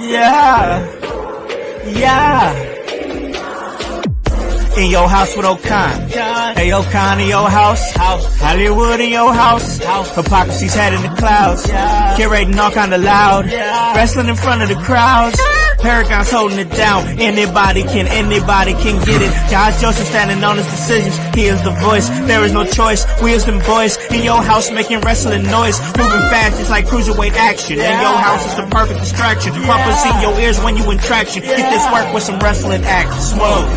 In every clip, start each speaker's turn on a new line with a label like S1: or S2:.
S1: Yeah, yeah. In your house with O'Con. Hey, O'Con in your house. Hollywood in your house. Hypocrisy's head in the clouds. Curating all kind of loud. Wrestling in front of the crowds. Paragon's holding it down. Anybody can get it. Josh Joseph standing on his decisions. He is the voice. There is no choice. We as them boys in your house making wrestling noise. Moving fast just like cruiserweight action. In your house is the perfect distraction. Pumpers in your ears when you in traction. Get this work with some wrestling action. Smoke.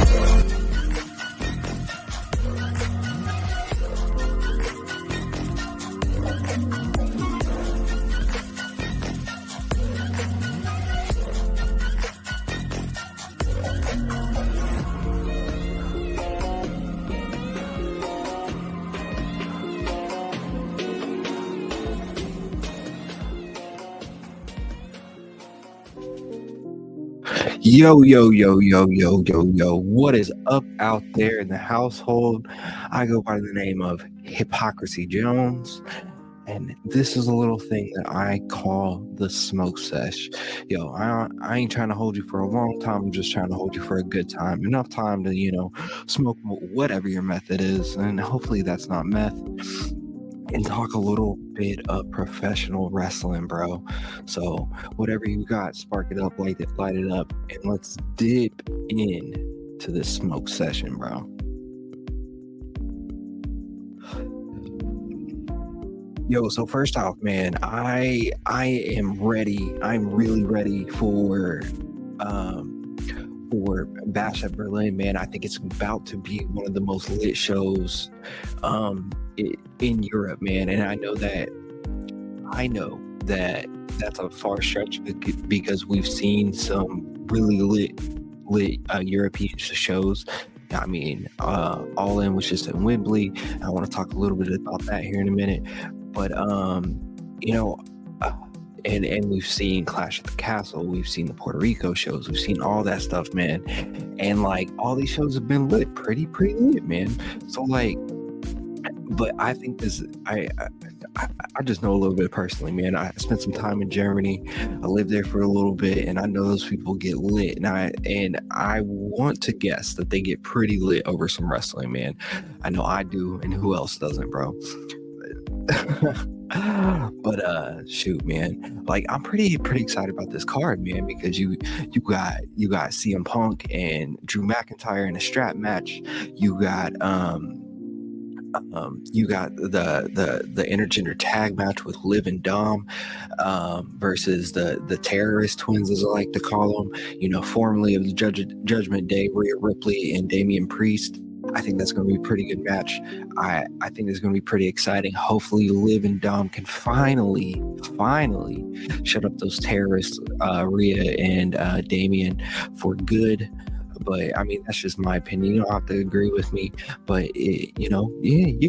S2: Yo, what is up out there in the household? I go by the name of Hypocrisy Jones, and this is a little thing that I call the smoke sesh. Yo, I ain't trying to hold you for a long time. I'm just trying to hold you for a good time. Enough time to, smoke whatever your method is, and hopefully that's not meth. And talk a little bit of professional wrestling, bro. So whatever you got, spark it up, light it up, and let's dip in to this smoke session, bro. Yo, so first off, man, I am ready. I'm really ready for Bash at Berlin, man. I think it's about to be one of the most lit shows in Europe, man. And I know that that's a far stretch because we've seen some really lit European shows. I mean, All In was just in Wembley. I want to talk a little bit about that here in a minute, but and we've seen Clash at the Castle, we've seen the Puerto Rico shows, we've seen all that stuff, man. And like all these shows have been lit, pretty lit, man. So like, but I think I just know a little bit personally, man. I spent some time in Germany. I lived there for a little bit, and I know those people get lit. And I want to guess that they get pretty lit over some wrestling, man. I know I do, and who else doesn't, bro? But shoot, man, like I'm pretty excited about this card, man, because you got CM Punk and Drew McIntyre in a strap match. You got the intergender tag match with Liv and Dom versus the terrorist twins, as I like to call them, formerly of the Judgment Day, Rhea Ripley and Damian Priest. I think that's going to be a pretty good match. I think it's going to be pretty exciting. Hopefully Liv and Dom can finally shut up those terrorists, Rhea and Damian, for good. But I mean, that's just my opinion. You don't have to agree with me, but you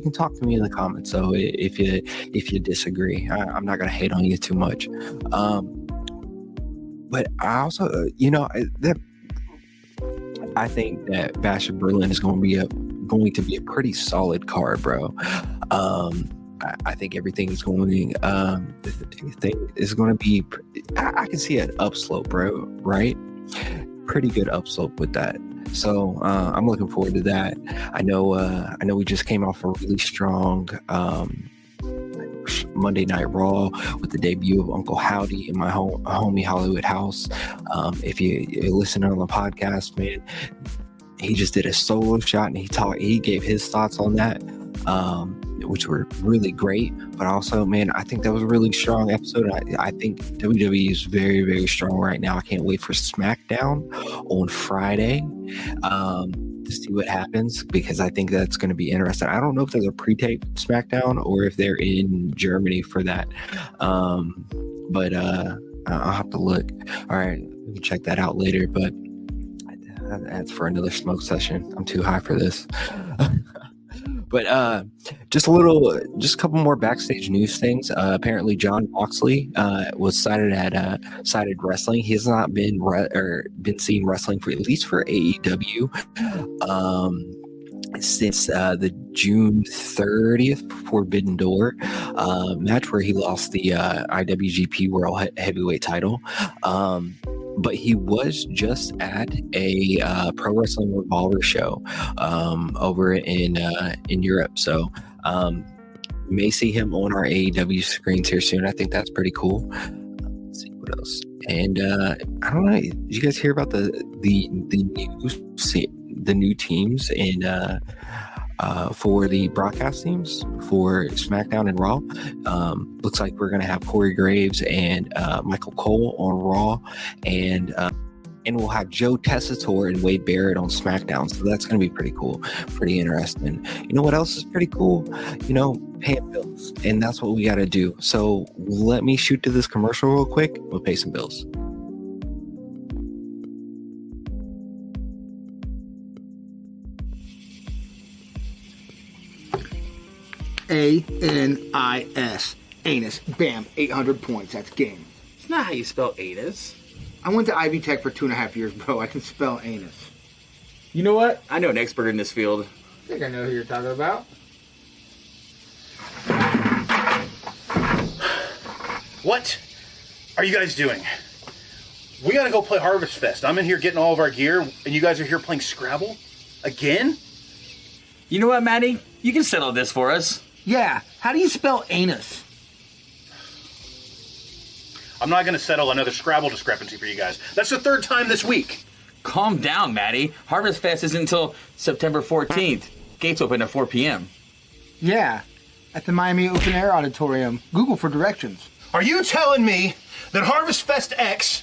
S2: can talk to me in the comments. So if you disagree, I'm not gonna hate on you too much. But I also, I think that Bash of Berlin is going to be a pretty solid card, bro. I think everything is going to be. I can see an upslope, bro. Right? Pretty good upslope with that. So I'm looking forward to that. I know we just came off a really strong Monday Night Raw with the debut of Uncle Howdy in my homie Hollywood House. If you're listening on the podcast, man, he just did a solo shot and he gave his thoughts on that, which were really great. But also, man, I think that was a really strong episode. I think WWE is very, very strong right now. I can't wait for SmackDown on Friday to see what happens, because I think that's going to be interesting. I don't know if there's a pre-taped SmackDown or if they're in Germany for that. But I'll have to look. All right, we can check that out later. But that's for another smoke session. I'm too high for this. But just a couple more backstage news things. Apparently, Jon Moxley was cited at Cited Wrestling. He has not been seen wrestling for at least for AEW since the June 30th Forbidden Door match where he lost the IWGP World Heavyweight title. but he was just at a Pro Wrestling Revolver show over in Europe. So you may see him on our AEW screens here soon. I think that's pretty cool. Let's see what else. And I don't know. Did you guys hear about the new teams in for the broadcast teams for SmackDown and Raw? Looks like we're gonna have Corey Graves and Michael Cole on Raw, and we'll have Joe Tessitore and Wade Barrett on SmackDown. So that's gonna be pretty cool, pretty interesting. You know what else is pretty cool? Paying bills, and that's what we got to do. So let me shoot to this commercial real quick. We'll pay some bills.
S3: A-N-I-S. Anus. Bam. 800 points. That's game.
S4: It's not how you spell anus.
S3: I went to Ivy Tech for 2.5 years, bro. I can spell anus.
S4: You know what? I know an expert in this field.
S3: I think I know who you're talking about.
S5: What are you guys doing? We gotta go play Harvest Fest. I'm in here getting all of our gear, and you guys are here playing Scrabble? Again?
S4: You know what, Maddie? You can settle this for us.
S3: Yeah. How do you spell anus?
S5: I'm not gonna settle another Scrabble discrepancy for you guys. That's the third time this week.
S4: Calm down, Maddie. Harvest Fest isn't until September 14th. Gates open at 4 p.m.
S3: Yeah. At the Miami Open Air Auditorium. Google for directions.
S5: Are you telling me that Harvest Fest X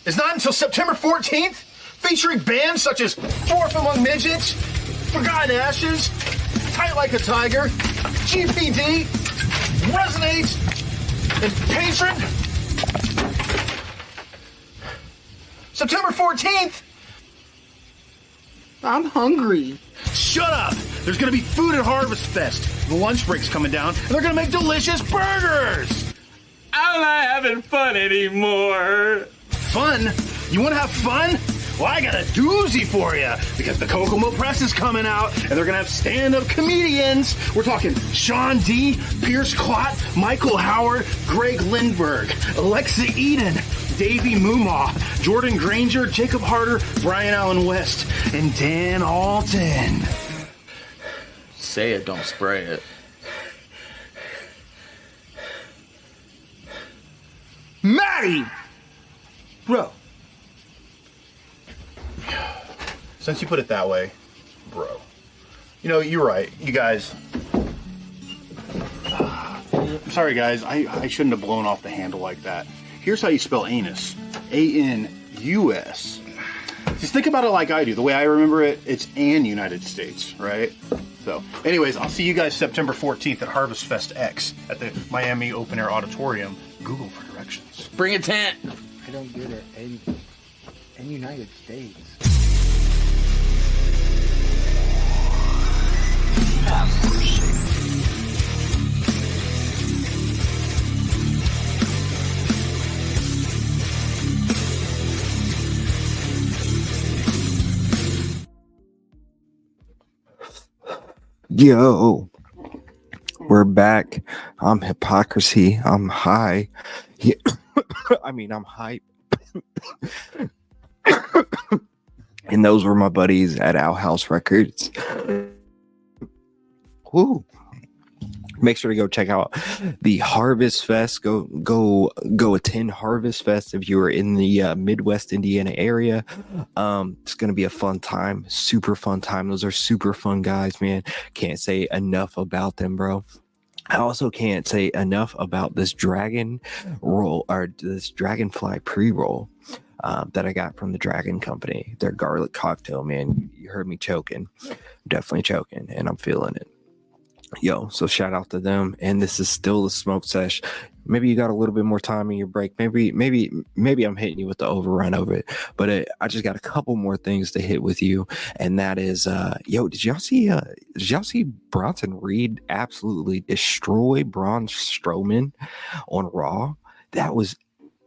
S5: is not until September 14th? Featuring bands such as Fourth Among Midgets, Forgotten Ashes, Tight Like a Tiger, GPD, Resonate, and Patron? September 14th?
S3: I'm hungry.
S5: Shut up! There's gonna be food at Harvest Fest. The lunch break's coming down, and they're gonna make delicious burgers!
S4: I'm not having fun anymore.
S5: Fun? You wanna have fun? Well, I got a doozy for you, because the Kokomo Press is coming out, and they're gonna have stand-up comedians. We're talking Sean D., Pierce Clott, Michael Howard, Greg Lindberg, Alexa Eden, Davey Moomaw, Jordan Granger, Jacob Harder, Brian Allen West, and Dan Alton.
S4: Say it, don't spray it.
S3: Maddie! Bro.
S5: Since you put it that way, bro. You're right. You guys. Sorry, guys. I shouldn't have blown off the handle like that. Here's how you spell anus. A-N-U-S. Just think about it like I do. The way I remember it, it's an United States, right? So, anyways, I'll see you guys September 14th at Harvest Fest X at the Miami Open Air Auditorium. Google for directions.
S4: Bring a tent.
S3: I don't get it. In United States.
S2: Yo, we're back. I'm Hypocrisy. I'm high. Yeah. I'm hype. And those were my buddies at Owl House Records. Woo. Make sure to go check out the Harvest Fest. Go attend Harvest Fest if you are in the Midwest Indiana area. It's gonna be a fun time, super fun time. Those are super fun guys, man. Can't say enough about them, bro. I also can't say enough about this dragon roll or this dragonfly pre-roll that I got from the Dragon Company. Their garlic cocktail, man. You heard me choking. I'm definitely choking, and I'm feeling it. Yo, so shout out to them. And this is still the Smoke Sesh. Maybe you got a little bit more time in your break. Maybe I'm hitting you with the overrun of it. But I just got a couple more things to hit with you, and that is, did y'all see Bronson Reed absolutely destroy Braun Strowman on Raw? That was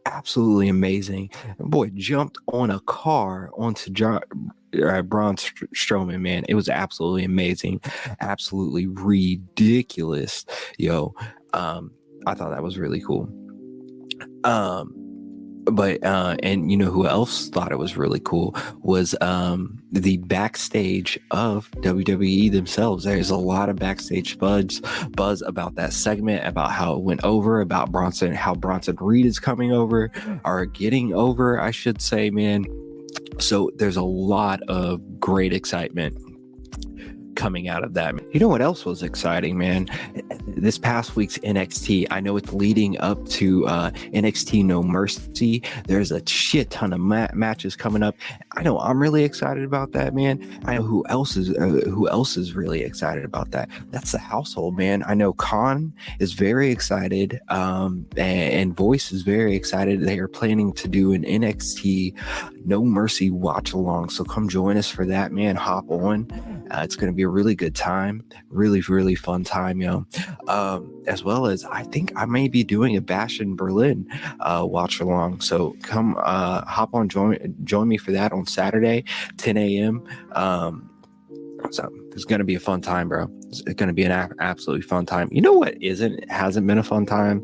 S2: absolutely amazing. Boy jumped on a car onto Braun Strowman, man. It was absolutely amazing, absolutely ridiculous. Yo, I thought that was really cool. But But and you know who else thought it was really cool was the backstage of WWE themselves. There's a lot of backstage buzz about that segment, about how it went over, about how Bronson Reed is coming over, or getting over, I should say, man. So there's a lot of great excitement coming out of that. You know what else was exciting, man? This past week's NXT, I know it's leading up to NXT No Mercy. There's a shit ton of matches coming up. I know I'm really excited about that, man. I know who else is really excited about that. That's the household, man. I know Khan is very excited, and Voice is very excited. They are planning to do an NXT No Mercy watch along. So come join us for that, man. Hop on. It's going to be a really good time, really fun time, yo. As well as I think I may be doing a Bash in Berlin watch along. So come hop on, join me for that on Saturday, 10 a.m. So it's going to be a fun time, bro. It's going to be an absolutely fun time. You know what hasn't been a fun time?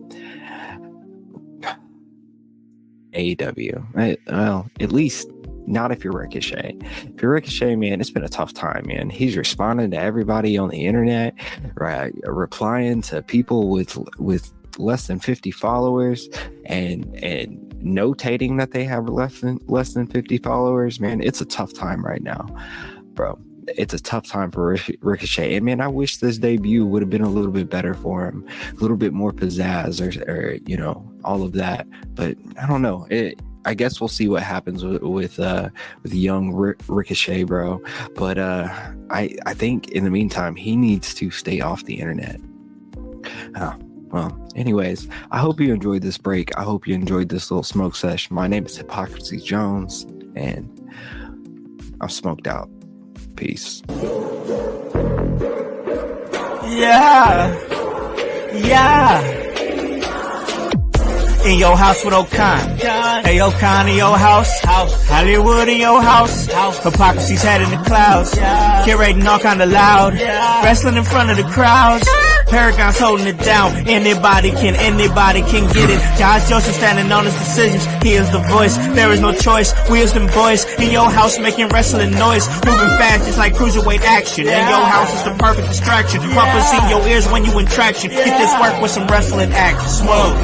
S2: AEW. Well, at least not if you're Ricochet. If you're Ricochet, man, it's been a tough time, man. He's responding to everybody on the internet, right? Replying to people with less than 50 followers and notating that they have less than 50 followers, man. It's a tough time right now, bro. It's a tough time for Ricochet. And man, I wish this debut would have been a little bit better for him, a little bit more pizzazz or you know, all of that. But I don't know. I guess we'll see what happens with young Ricochet, bro. But I think in the meantime, he needs to stay off the internet. Well, anyways, I hope you enjoyed this break. I hope you enjoyed this little smoke session. My name is Hypocrisy Jones, and I'm smoked out. Peace.
S1: Yeah. In your house with O'Con. Hey, O'Con in your house. Hollywood in your house. Hypocrisy's head in the clouds. Curating all kind of loud. Wrestling in front of the crowds. Paragon's holding it down. Anybody can get it. Josh Joseph standing on his decisions. He is the voice. There is no choice. Wheels and boys in your house making wrestling noise. Moving fast just like cruiserweight action. In your house is the perfect distraction. Pumpers in your ears when you in traction. Get this work with some wrestling action. Smoke.